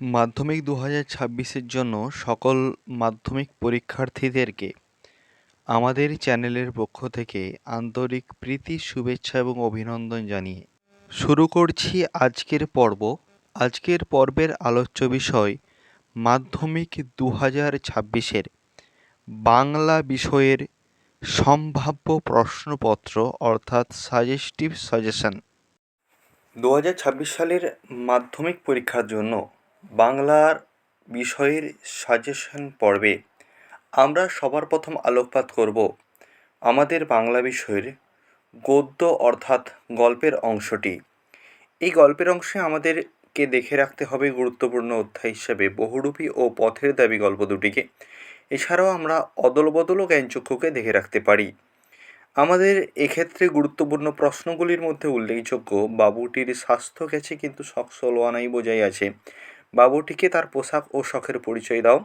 মাধ্যমিক 2026-এর জন্য সকল মাধ্যমিক পরীক্ষার্থীদেরকে আমাদের চ্যানেলের পক্ষ থেকে আন্তরিক প্রীতি, শুভেচ্ছা এবং অভিনন্দন জানিয়ে শুরু করছি আজকের পর্ব। আজকের পর্বের আলোচ্য বিষয় মাধ্যমিক 2026-এর বাংলা বিষয়ের সম্ভাব্য প্রশ্নপত্র অর্থাৎ সাজেস্টিভ সাজেশন। 2026 সালের মাধ্যমিক পরীক্ষার জন্য বাংলার বিষয়ের সাজেশন পর্বে আমরা সবার প্রথম আলোকপাত করব আমাদের বাংলা বিষয়ের গদ্য অর্থাৎ গল্পের অংশটি। এই গল্পের অংশে আমাদেরকে দেখে রাখতে হবে গুরুত্বপূর্ণ অধ্যায় হিসেবে বহুরূপী ও পথের দাবি গল্প দুটিকে। এছাড়াও আমরা অদলবদল ও জ্ঞানচক্ষুকে দেখে রাখতে পারি। আমাদের এক্ষেত্রে গুরুত্বপূর্ণ প্রশ্নগুলির মধ্যে উল্লেখযোগ্য বাবুটির স্বাস্থ্য গেছে কিন্তু শখ সলোয়ানাই বোঝাই আছে। বাবুটিকে তার পোশাক ও শখের পরিচয় দাও,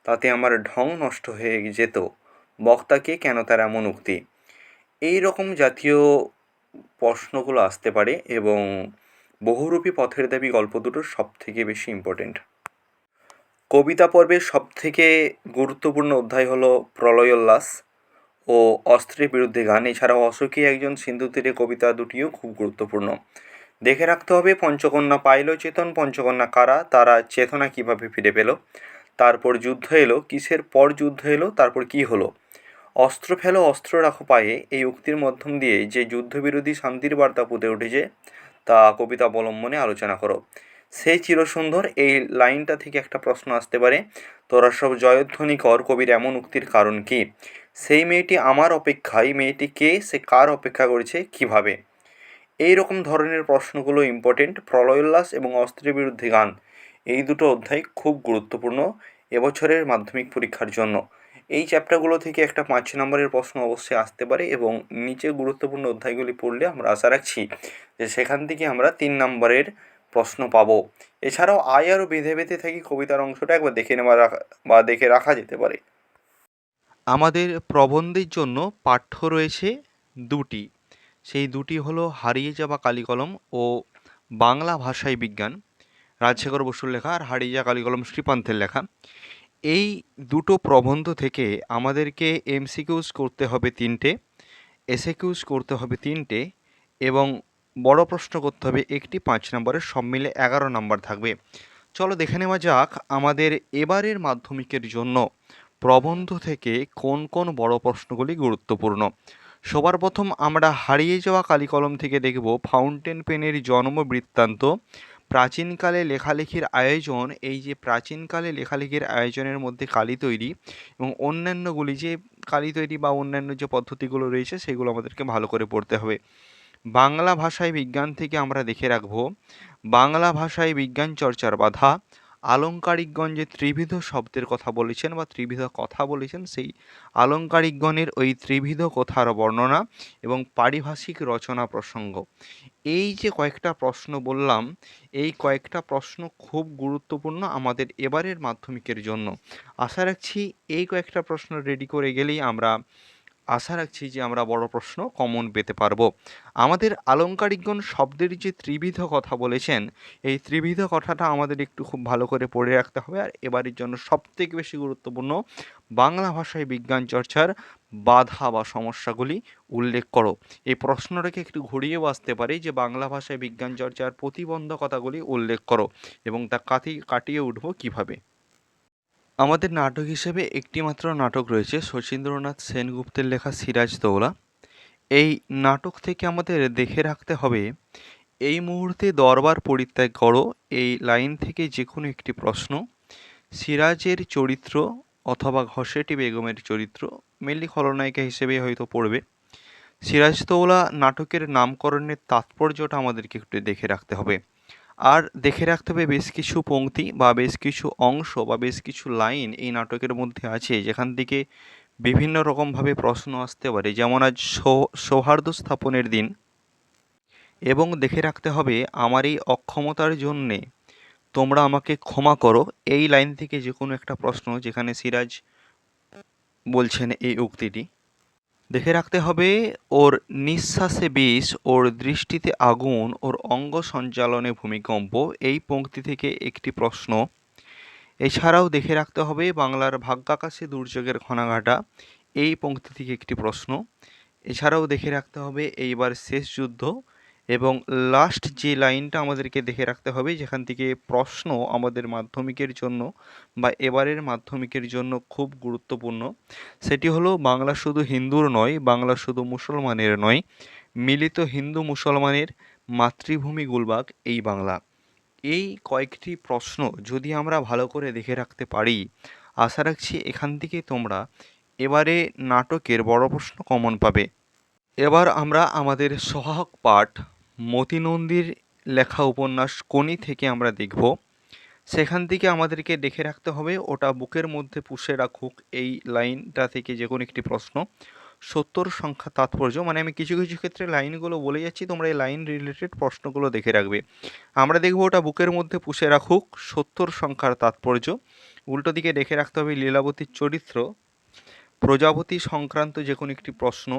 তাতে আমার ঢং নষ্ট হয়ে যেত, বক্তাকে কেন তার এমন উক্তি। এই রকম জাতীয় প্রশ্নগুলো আসতে পারে এবং বহুরূপী পথের দাবি গল্প দুটোর সবথেকে বেশি ইম্পর্টেন্ট। কবিতা পর্বের সবথেকে গুরুত্বপূর্ণ অধ্যায় হলো প্রলয়োল্লাস ও অস্ত্রের বিরুদ্ধে গান। এছাড়াও অশোকী একজন সিন্ধু তীরে কবিতা দুটিও খুব গুরুত্বপূর্ণ। দেখে রাখতে হবে পঞ্চকন্যা পাইল চেতন, পঞ্চকন্যা কারা, তারা চেতনা কিভাবে ফিরে পেল, তারপর যুদ্ধ এলো, কিসের পর যুদ্ধ এলো, তারপর কি হলো, অস্ত্র ফেলো অস্ত্র রাখো পায়ে, এই উক্তির মাধ্যম দিয়ে যে যুদ্ধবিরোধী শান্তির বার্তা ফুটে উঠেছে তা কবিতা অবলম্বনে আলোচনা করো। সেই চিরসুন্দর, এই লাইনটা থেকে একটা প্রশ্ন আসতে পারে, তোরা সব জয়ধ্বনি কর, কবির এমন উক্তির কারণ কি। সেই মেয়েটি আমার অপেক্ষায়, মেয়েটি কে, সে কার অপেক্ষা করেছে, কিভাবে। এই রকম ধরনের প্রশ্নগুলো ইম্পর্টেন্ট। প্রলয়োল্লাস এবং অস্ত্রের বিরুদ্ধে গান, এই দুটো অধ্যায় খুব গুরুত্বপূর্ণ এবছরের মাধ্যমিক পরীক্ষার জন্য। এই চ্যাপ্টারগুলো থেকে একটা 5 নম্বরের প্রশ্ন অবশ্যই আসতে পারে এবং নিচে গুরুত্বপূর্ণ অধ্যায়গুলি পড়লে আমরা আশা রাখছি যে সেখান থেকে আমরা 3 নম্বরের প্রশ্ন পাবো। এছাড়াও আয় আরও বেঁধে বেঁধে থাকি কবিতার অংশটা একবার দেখে নেওয়া দেখে রাখা যেতে পারে। আমাদের প্রবন্ধের জন্য পাঠ্য রয়েছে দুটি। সেই দুটি হলো হারিয়ে যাওয়া কালিকলম ও বাংলা ভাষায় বিজ্ঞান, রাজশেখর বসুর লেখা, আর হারিয়ে যাওয়া কালিকলম শ্রীপান্থের লেখা। এই দুটো প্রবন্ধ থেকে আমাদেরকে এমসিকিউজ করতে হবে 3টে, এসএকিউজ করতে হবে 3টে এবং বড় প্রশ্ন করতে হবে একটি। 5 নম্বরের, সব মিলে 11 নম্বর থাকবে। চলো দেখে নেওয়া যাক আমাদের এবারের মাধ্যমিকের জন্য প্রবন্ধ থেকে কোন কোন বড় প্রশ্নগুলি গুরুত্বপূর্ণ। সবার প্রথম আমরা হারিয়ে যাওয়া কালিকলম থেকে দেখব ফাউন্টেন পেনের জন্ম বৃত্তান্ত, প্রাচীনকালে লেখালেখির আয়োজন। এই যে প্রাচীনকালে লেখালেখির আয়োজনের মধ্যে কালি তৈরি এবং অন্যান্যগুলি যে কালি তৈরি বা অন্যান্য যে পদ্ধতিগুলো রয়েছে সেগুলো আমাদেরকে ভালো করে পড়তে হবে। বাংলা ভাষায় বিজ্ঞান থেকে আমরা দেখে রাখব বাংলা ভাষায় বিজ্ঞান চর্চার বাধা, আলংকারিকগণ যে ত্রিবিধ শব্দের কথা বলেছেন বা ত্রিবিধ কথা বলেছেন, সেই আলংকারিকগণের ওই ত্রিবিধ কথার বর্ণনা এবং পারিভাষিক রচনা প্রসঙ্গ। এই যে কয়েকটা প্রশ্ন বললাম, এই কয়েকটা প্রশ্ন খুব গুরুত্বপূর্ণ আমাদের এবারের মাধ্যমিকের জন্য। আশা রাখছি এই কয়েকটা প্রশ্ন রেডি করে গেলেই আশা রাখছি যে আমরা বড় প্রশ্ন কমন পেতে পারবো। আমাদের আলংকারিকগণ শব্দের যে ত্রিবিধ কথা বলেছেন, এই ত্রিবিধ কথাটা আমাদের একটু খুব ভালো করে পড়ে রাখতে হবে। আর এবারের জন্য সবথেকে বেশি গুরুত্বপূর্ণ, বাংলা ভাষায় বিজ্ঞান চর্চার বাধা বা সমস্যাগুলি উল্লেখ করো। এই প্রশ্নটাকে একটু ঘুরিয়েও আসতে পারে যে বাংলা ভাষায় বিজ্ঞান চর্চার প্রতিবন্ধকতাগুলি উল্লেখ করো এবং তা কাটিয়ে উঠবো কিভাবে। আমাদের নাটক হিসেবে একটি মাত্র নাটক রয়েছে শচীন্দ্রনাথ সেনগুপ্তের লেখা সিরাজদৌলা। এই নাটক থেকে আমাদের দেখে রাখতে হবে এই মুহূর্তে দরবার পরিত্যাগ করো, এই লাইন থেকে যে কোনো একটি প্রশ্ন। সিরাজের চরিত্র অথবা ঘসেটি বেগমের চরিত্র, মেনলি খলনায়িকা হিসেবে হয়তো পড়বে। সিরাজদৌলা নাটকের নামকরণের তাৎপর্যটা আমাদেরকে একটু দেখে রাখতে হবে। আর দেখে রাখতে হবে বেশ কিছু পংক্তি বা বেশ কিছু অংশ বা বেশ কিছু লাইন এই নাটকের মধ্যে আছে যেখান থেকে বিভিন্ন রকমভাবে প্রশ্ন আসতে পারে। যেমন আজ সৌহার্দ্য স্থাপনের দিন, এবং দেখে রাখতে হবে আমার এই অক্ষমতার জন্যে তোমরা আমাকে ক্ষমা করো। এই লাইন থেকে যে কোনো একটা প্রশ্ন যেখানে সিরাজ বলছেন এই উক্তিটি। দেখে রাখতে হবে ওর নিঃশ্বাসে বিষ, ওর দৃষ্টিতে আগুন, ওর অঙ্গ সঞ্চালনে ভূমিকম্প। এই পংক্তি থেকে একটি প্রশ্ন। এছাড়াও দেখে রাখতে হবে বাংলার ভাগ্যাকাশে দুর্যোগের ঘনাঘাটা, এই পংক্তি থেকে একটি প্রশ্ন। এছাড়াও দেখে রাখতে হবে এইবার শেষ যুদ্ধ, এবং লাস্ট যে লাইনটা আমাদেরকে দেখে রাখতে হবে যেখান থেকে প্রশ্ন আমাদের মাধ্যমিকের জন্য বা এবারের মাধ্যমিকের জন্য খুব গুরুত্বপূর্ণ, সেটি হলো বাংলা শুধু হিন্দুর নয়, বাংলা শুধু মুসলমানের নয়, মিলিত হিন্দু মুসলমানের মাতৃভূমি গুলবাগ এই বাংলা। এই কয়েকটি প্রশ্ন যদি আমরা ভালো করে দেখে রাখতে পারি, আশা রাখছি এখান থেকে তোমরা এবারে নাটকের বড় প্রশ্ন কমন পাবে। এবার আমরা আমাদের সহায়ক পাঠ মতি নন্দীর লেখা উপন্যাস কোনি থেকে আমরা দেখব। সেখান থেকে আমাদেরকে দেখে রাখতে হবে ওটা বুকের মধ্যে পুষে রাখুক, এই লাইনটা থেকে যে কোনো একটি প্রশ্ন। সত্তর সংখ্যা তাৎপর্য, মানে আমি কিছু কিছু ক্ষেত্রে লাইনগুলো বলে যাচ্ছি, তোমরা এই লাইন রিলেটেড প্রশ্নগুলো দেখে রাখবে। আমরা দেখব ওটা বুকের মধ্যে পুষে রাখুক, সত্তর সংখ্যার তাৎপর্য। উল্টো দিকে দেখে রাখতে হবে লীলাবতীর চরিত্র, প্রজাপতি সংক্রান্ত যে কোনো একটি প্রশ্ন,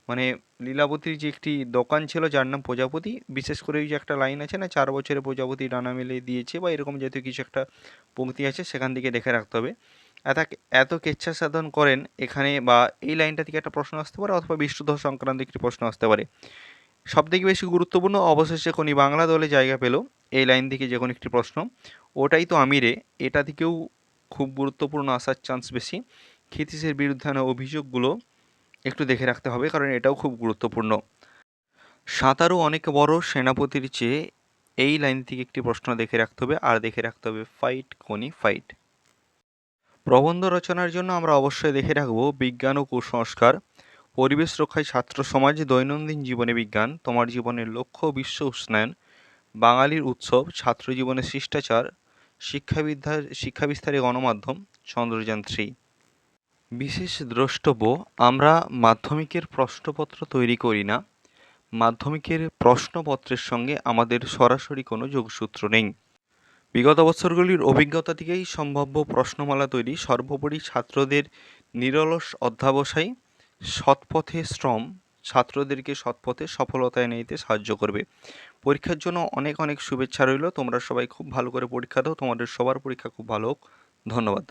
মানে লীলাবতীর যে একটি দোকান ছিল যার নাম প্রজাপতি, বিশেষ করে ওই যে একটা লাইন আছে না, 4 বছরে প্রজাপতি ডানা মেলে দিয়েছে, বা এরকম জাতীয় কিছু একটা পংক্তি আছে, সেখান থেকে দেখে রাখতে হবে। এত কেচ্ছা সাধন করেন এখানে, বা এই লাইনটা থেকে একটা প্রশ্ন আসতে পারে, অথবা বিষ্ণুধর সংক্রান্ত একটি প্রশ্ন আসতে পারে। সবথেকে বেশি গুরুত্বপূর্ণ অবশেষে কোনি বাংলা দলে জায়গা পেল, এই লাইন থেকে যে কোনো একটি প্রশ্ন। ওটাই তো আমি রে, এটা থেকেও খুব গুরুত্বপূর্ণ আসার চান্স বেশি। ক্ষিতীশের বিরুদ্ধে আনা অভিযোগগুলো একটু দেখে রাখতে হবে, কারণ এটাও খুব গুরুত্বপূর্ণ। সাঁতারু অনেক বড় সেনাপতির চেয়ে, এই লাইন থেকে একটি প্রশ্ন দেখে রাখতে হবে। আর দেখে রাখতে হবে ফাইট কোনি ফাইট। প্রবন্ধ রচনার জন্য আমরা অবশ্যই দেখে রাখব বিজ্ঞান ও কুসংস্কার, পরিবেশ রক্ষায় ছাত্র সমাজ, দৈনন্দিন জীবনে বিজ্ঞান, তোমার জীবনের লক্ষ্য, বিশ্ব উষ্ণায়ন, বাঙালির উৎসব, ছাত্র জীবনের শিষ্টাচার, শিক্ষা বিস্তারে গণমাধ্যম, চন্দ্রযান-3। বিশেষ দ্রষ্টব্য, আমরা মাধ্যমিকের প্রশ্নপত্র তৈরি করি না, মাধ্যমিকের প্রশ্নপত্রের সঙ্গে আমাদের সরাসরি কোনো যোগসূত্র নেই। বিগত বছরগুলির অভিজ্ঞতা থেকেই সম্ভাব্য প্রশ্নমালা তৈরি। সর্বোপরি ছাত্রদের নিরলস অধ্যবসায়, সৎপথে শ্রম ছাত্রদেরকে সৎপথে সফলতা এনে দিতে সাহায্য করবে। পরীক্ষার জন্য অনেক অনেক শুভেচ্ছা রইল। তোমরা সবাই খুব ভালো করে পরীক্ষা দাও, তোমাদের সবার পরীক্ষা খুব ভালো হোক। ধন্যবাদ।